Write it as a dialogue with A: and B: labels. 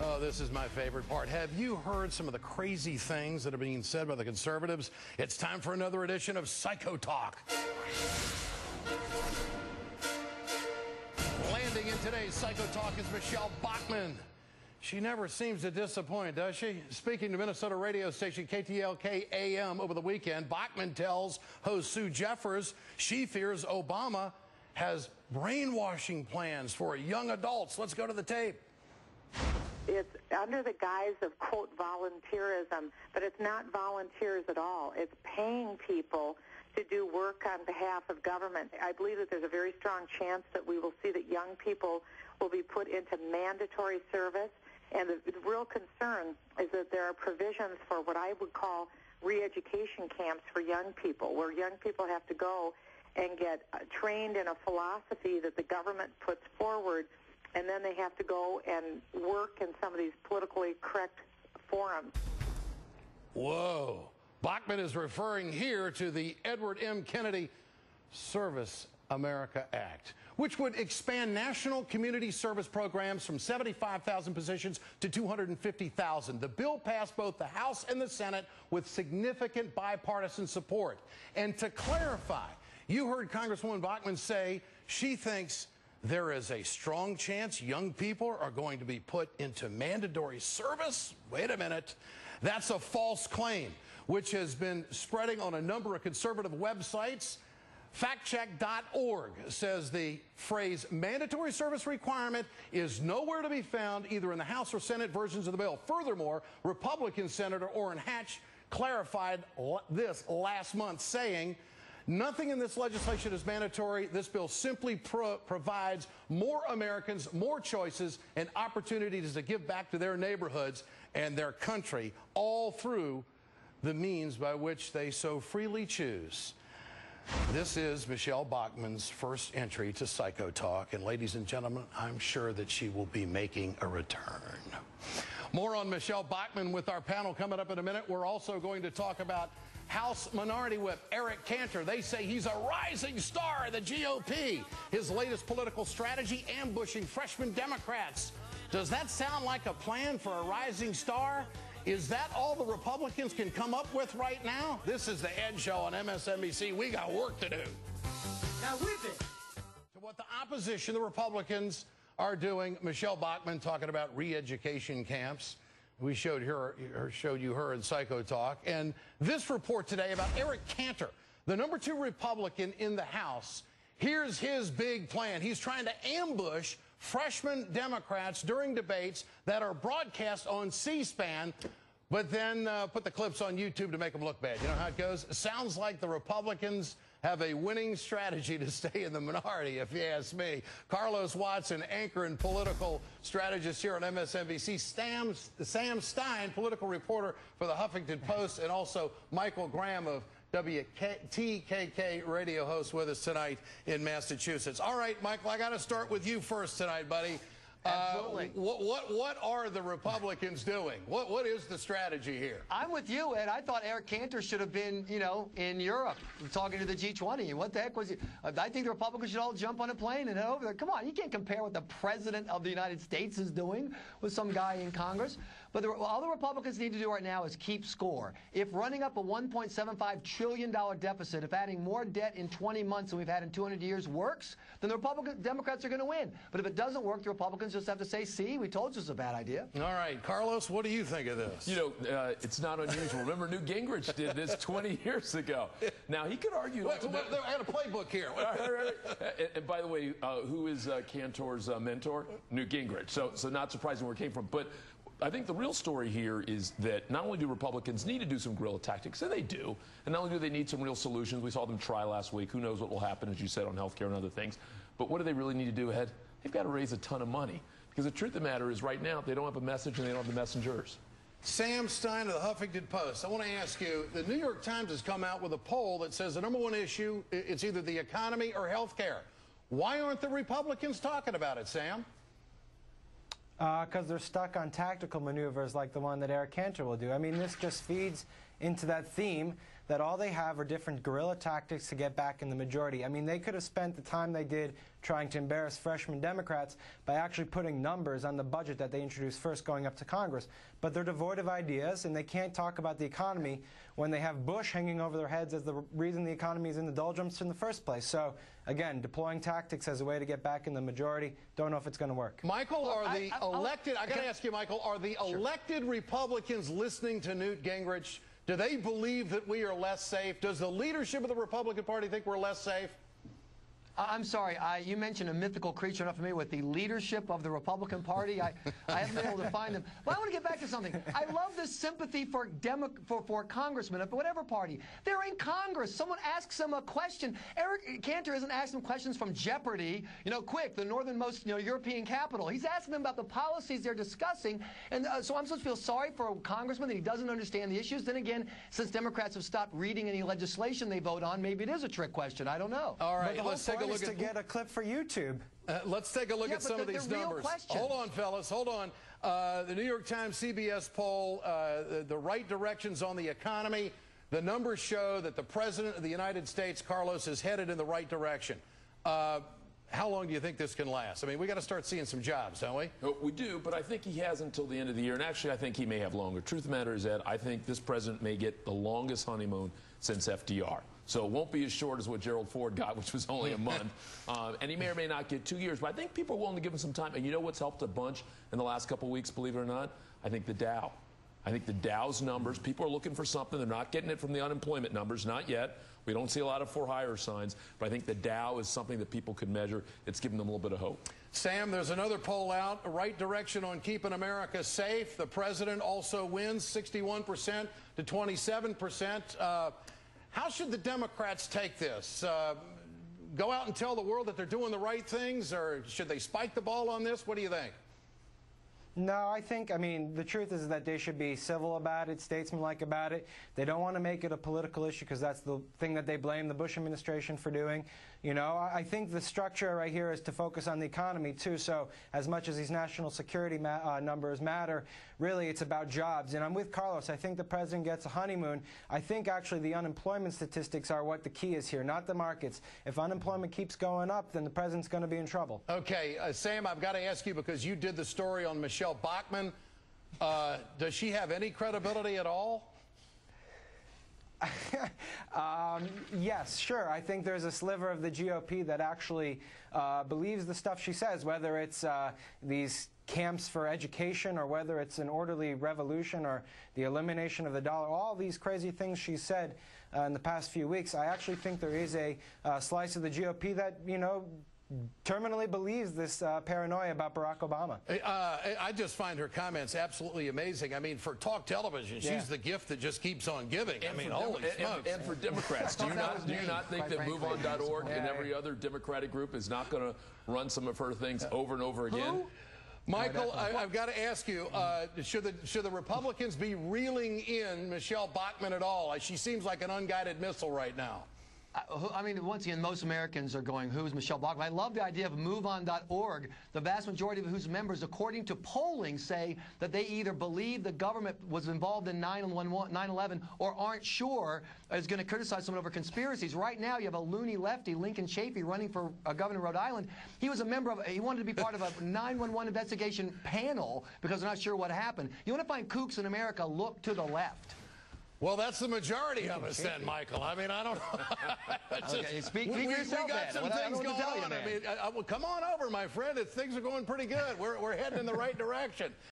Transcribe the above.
A: Oh, this is my favorite part. Have you heard some of the crazy things that are being said by the conservatives? It's time for another edition of Psycho Talk. Landing in today's Psycho Talk is Michelle Bachmann. She never seems to disappoint, does she? Speaking to Minnesota radio station KTLK-AM over the weekend, Bachmann tells host Sue Jeffers she fears Obama has brainwashing plans for young adults. Let's go to the tape.
B: It's under the guise of, quote, volunteerism, but it's not volunteers at all. It's paying people to do work on behalf of government. I believe that there's a very strong chance that we will see that young people will be put into mandatory service. And the real concern is that there are provisions for what I would call re-education camps for young people, where young people have to go and get trained in a philosophy that the government puts forward, and then they have to go and work in some of these politically correct forums.
A: Whoa. Bachmann is referring here to the Edward M. Kennedy Service America Act, which would expand national community service programs from 75,000 positions to 250,000. The bill passed both the House and the Senate with significant bipartisan support. And to clarify, you heard Congresswoman Bachmann say she thinks there is a strong chance young people are going to be put into mandatory service. Wait a minute. That's a false claim, which has been spreading on a number of conservative websites. Factcheck.org says the phrase mandatory service requirement is nowhere to be found either in the House or Senate versions of the bill. Furthermore, Republican Senator Orrin Hatch clarified this last month, saying, nothing in this legislation is mandatory. This bill simply provides more Americans more choices and opportunities to give back to their neighborhoods and their country, all through the means by which they so freely choose. This is Michelle Bachmann's first entry to Psycho Talk, and ladies and gentlemen, I'm sure that she will be making a return. More on Michelle Bachmann with our panel coming up in a minute. We're also going to talk about House Minority Whip Eric Cantor. They say he's a rising star in the GOP. His latest political strategy, ambushing freshman Democrats. Does that sound like a plan for a rising star? Is that all the Republicans can come up with right now? This is the Ed Show on MSNBC. We got work to do.
C: Now whip it.
A: To what the opposition, the Republicans, are doing. Michelle Bachmann talking about re-education camps. We showed you her in Psycho Talk. And this report today about Eric Cantor, the #2 Republican in the House. Here's his big plan. He's trying to ambush freshman Democrats during debates that are broadcast on C-SPAN, but then put the clips on YouTube to make them look bad. You know how it goes? It sounds like the Republicans have a winning strategy to stay in the minority, if you ask me. Carlos Watson, anchor and political strategist here on MSNBC. Sam Stein, political reporter for the Huffington Post, and also Michael Graham of WTKK radio host with us tonight in Massachusetts. All right, Michael, I got to start with you first tonight, buddy.
C: Absolutely.
A: What are the Republicans doing? What is the strategy here?
C: I'm with you, Ed. I thought Eric Cantor should have been, in Europe talking to the G20. And what the heck was he? I think the Republicans should all jump on a plane and head over there. Come on, you can't compare what the President of the United States is doing with some guy in Congress. But all the Republicans need to do right now is keep score. If running up a $1.75 trillion deficit, if adding more debt in 20 months than we've had in 200 years works, then the Democrats are going to win. But if it doesn't work, the Republicans just have to say, see, we told you it's a bad idea.
A: All right, Carlos, what do you think of this?
D: It's not unusual. Remember, Newt Gingrich did this 20 years ago. Now, he could argue...
A: I got a playbook here.
D: And by the way, who is Cantor's mentor? Newt Gingrich. So not surprising where it came from. But I think the real story here is that not only do Republicans need to do some guerrilla tactics, and they do, and not only do they need some real solutions, we saw them try last week. Who knows what will happen, as you said, on health care and other things. But what do they really need to do ahead? They've got to raise a ton of money. Because the truth of the matter is, right now, they don't have a message and they don't have the messengers.
A: Sam Stein of the Huffington Post. I want to ask you, the New York Times has come out with a poll that says the #1 issue, it's either the economy or health care. Why aren't the Republicans talking about it, Sam?
E: Because they're stuck on tactical maneuvers like the one that Eric Cantor will do. I mean, this just feeds into that theme that all they have are different guerrilla tactics to get back in the majority. I mean, they could have spent the time they did trying to embarrass freshman Democrats by actually putting numbers on the budget that they introduced first going up to Congress. But they're devoid of ideas, and they can't talk about the economy when they have Bush hanging over their heads as the reason the economy is in the doldrums in the first place. So, again, deploying tactics as a way to get back in the majority, don't know if it's going to work.
A: Michael, are the elected, I got to ask you, Michael, are the elected Republicans listening to Newt Gingrich? Do they believe that we are less safe? Does the leadership of the Republican Party think we're less safe?
C: I'm sorry, you mentioned a mythical creature. I'm not familiar with the leadership of the Republican Party. I haven't been able to find them. But I want to get back to something. I love this sympathy for congressmen of whatever party. They're in Congress. Someone asks them a question. Eric Can-err isn't asking them questions from Jeopardy, quick, the northernmost European capital. He's asking them about the policies they're discussing. And so I'm supposed to feel sorry for a congressman that he doesn't understand the issues. Then again, since Democrats have stopped reading any legislation they vote on, maybe it is a trick question. I don't know.
A: All right, let's take a look
E: to get a clip for YouTube.
A: Let's take a look at some of these numbers. Hold on, fellas. Hold on. The New York Times CBS poll, the right directions on the economy. The numbers show that the President of the United States, Carlos, is headed in the right direction. How long do you think this can last? I mean, we got to start seeing some jobs, don't we?
D: We do, but I think he has until the end of the year. And actually, I think he may have longer. Truth of the matter is, Ed, I think this president may get the longest honeymoon since FDR. So it won't be as short as what Gerald Ford got, which was only a month. And he may or may not get 2 years. But I think people are willing to give him some time. And you know what's helped a bunch in the last couple of weeks, believe it or not? I think the Dow. I think the Dow's numbers, people are looking for something. They're not getting it from the unemployment numbers, not yet. We don't see a lot of for-hire signs. But I think the Dow is something that people could measure. It's giving them a little bit of hope.
A: Sam, there's another poll out, right direction on keeping America safe. The president also wins 61% to 27%. How should the Democrats take this? Go out and tell the world that they're doing the right things, or should they spike the ball on this? What do you think?
E: No, I mean, the truth is that they should be civil about it, statesmanlike about it. They don't want to make it a political issue because that's the thing that they blame the Bush administration for doing. I think the structure right here is to focus on the economy, too. So as much as these national security numbers matter, really it's about jobs. And I'm with Carlos. I think the president gets a honeymoon. I think actually the unemployment statistics are what the key is here, not the markets. If unemployment keeps going up, then the president's going to be in trouble.
A: Okay, Sam, I've got to ask you, because you did the story on Michelle Bachmann. Does she have any credibility at all?
E: Yes, sure. I think there's a sliver of the GOP that actually believes the stuff she says, whether it's these camps for education or whether it's an orderly revolution or the elimination of the dollar. All these crazy things she said in the past few weeks. I actually think there is a slice of the GOP that, terminally believes this paranoia about Barack Obama.
A: I just find her comments absolutely amazing. I mean, for talk television, she's the gift that just keeps on giving.
D: And
A: holy smokes.
D: And for Democrats, do you not think that MoveOn.org and every other Democratic group is not going to run some of her things over and over again?
A: Who? Michael, I've got to ask you, should the Republicans be reeling in Michelle Bachmann at all? She seems like an unguided missile right now.
C: I mean, once again, most Americans are going, who's Michelle Bachmann? I love the idea of MoveOn.org. The vast majority of whose members, according to polling, say that they either believe the government was involved in 9/11 or aren't sure, is going to criticize someone over conspiracies. Right now, you have a loony lefty, Lincoln Chafee, running for governor of Rhode Island. He was a member of, he wanted to be part of a 9/11 investigation panel because they're not sure what happened. You want to find kooks in America, look to the left.
A: Well, that's the majority of us then, Michael. I mean, I don't know.
C: Okay, speak for yourself,
A: we got some things going on. I mean, well, come on over, my friend. Things are going pretty good. We're heading in the right direction.